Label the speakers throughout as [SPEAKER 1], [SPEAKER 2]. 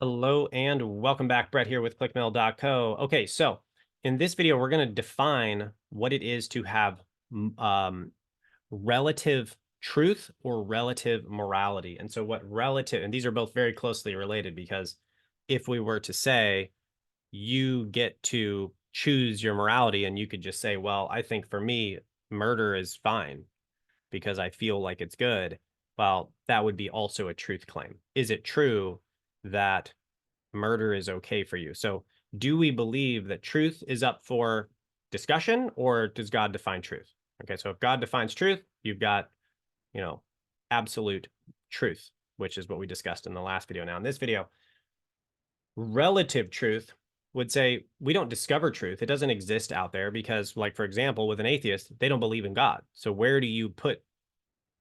[SPEAKER 1] Hello and welcome back. Brett here with clickmail.co. Okay, so in this video, we're going to define what it is to have relative truth or relative morality. And so, what relative, and these are both very closely related because if we were to say you get to choose your morality and you could just say, well, I think for me, murder is fine because I feel like it's good. Well, that would be also a truth claim. Is it true that murder is okay for you? So, do we believe that truth is up for discussion or does God define truth? Okay, so if God defines truth, you've got, you know, absolute truth, which is what we discussed in the last video. Now, in this video, relative truth would say we don't discover truth. It doesn't exist out there because, like, for example, with an atheist, they don't believe in God. So, where do you put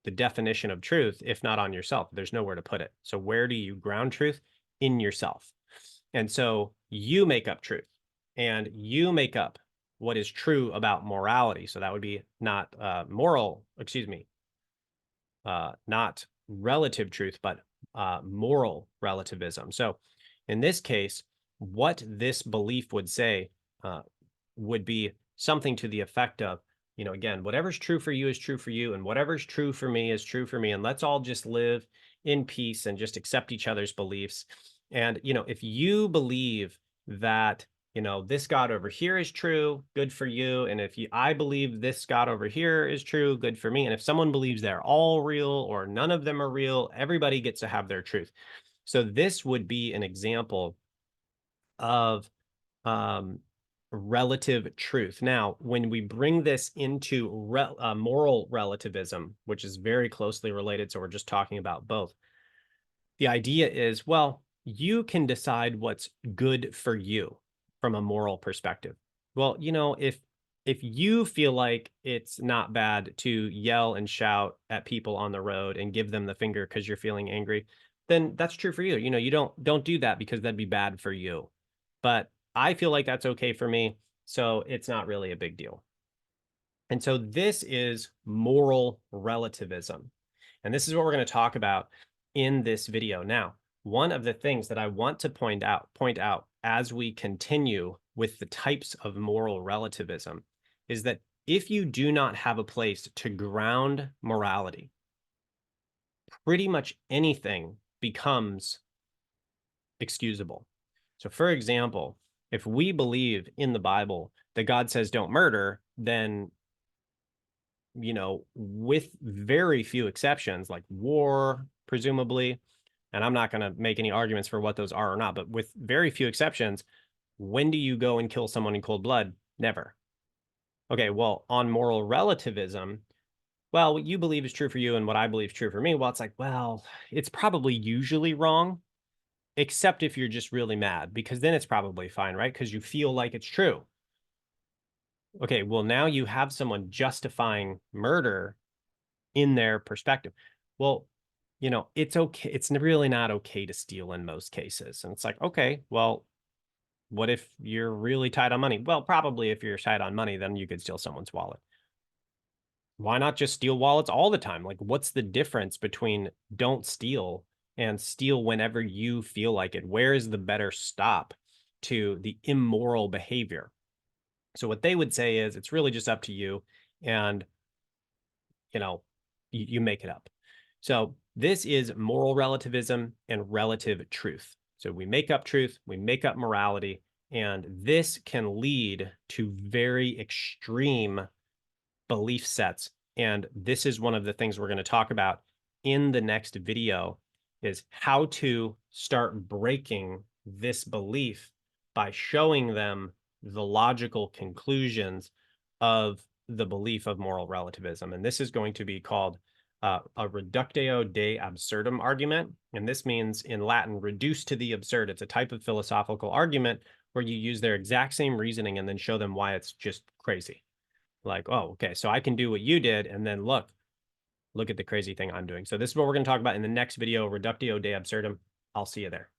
[SPEAKER 1] the definition of truth if not on yourself? There's nowhere to put it. So, where do you ground truth? In yourself. And so you make up truth and you make up what is true about morality. So that would be not not relative truth, but moral relativism. So in this case, what this belief would say would be something to the effect of, again, whatever's true for you is true for you, and whatever's true for me is true for me. And let's all just live in peace and just accept each other's beliefs. And, if you believe that, this God over here is true, good for you. And if I believe this God over here is true, good for me. And if someone believes they're all real or none of them are real, everybody gets to have their truth. So this would be an example of relative truth. Now, when we bring this into moral relativism, which is very closely related, so we're just talking about both, the idea is, well, you can decide what's good for you from a moral perspective. Well, if you feel like it's not bad to yell and shout at people on the road and give them the finger because you're feeling angry, then that's true for you. You don't do that because that'd be bad for you. But I feel like that's okay for me, so it's not really a big deal. And so this is moral relativism. And this is what we're going to talk about in this video. Now, one of the things that I want to point out as we continue with the types of moral relativism is that if you do not have a place to ground morality, pretty much anything becomes excusable. So, for example, if we believe in the Bible that God says don't murder, then, with very few exceptions, like war, presumably, and I'm not going to make any arguments for what those are or not, but with very few exceptions, when do you go and kill someone in cold blood? Never. Okay, well, on moral relativism, well, what you believe is true for you and what I believe is true for me, well, it's like, well, it's probably usually wrong, except if you're just really mad, because then it's probably fine, right? Because you feel like it's true. Okay, well, now you have someone justifying murder in their perspective. Well, it's okay. It's really not okay to steal in most cases. And it's like, okay, well, what if you're really tight on money? Well, probably if you're tight on money, then you could steal someone's wallet. Why not just steal wallets all the time? Like, what's the difference between don't steal and steal whenever you feel like it? Where is the better stop to the immoral behavior? So what they would say is it's really just up to you, and you make it up. So this is moral relativism and relative truth. So we make up truth, we make up morality, and this can lead to very extreme belief sets. And this is one of the things we're going to talk about in the next video, is how to start breaking this belief by showing them the logical conclusions of the belief of moral relativism. And this is going to be called a reductio de absurdum argument. And this means in Latin, reduced to the absurd. It's a type of philosophical argument where you use their exact same reasoning and then show them why it's just crazy. Like, oh, okay, so I can do what you did, and then look at the crazy thing I'm doing. So this is what we're going to talk about in the next video, reductio de absurdum. I'll see you there.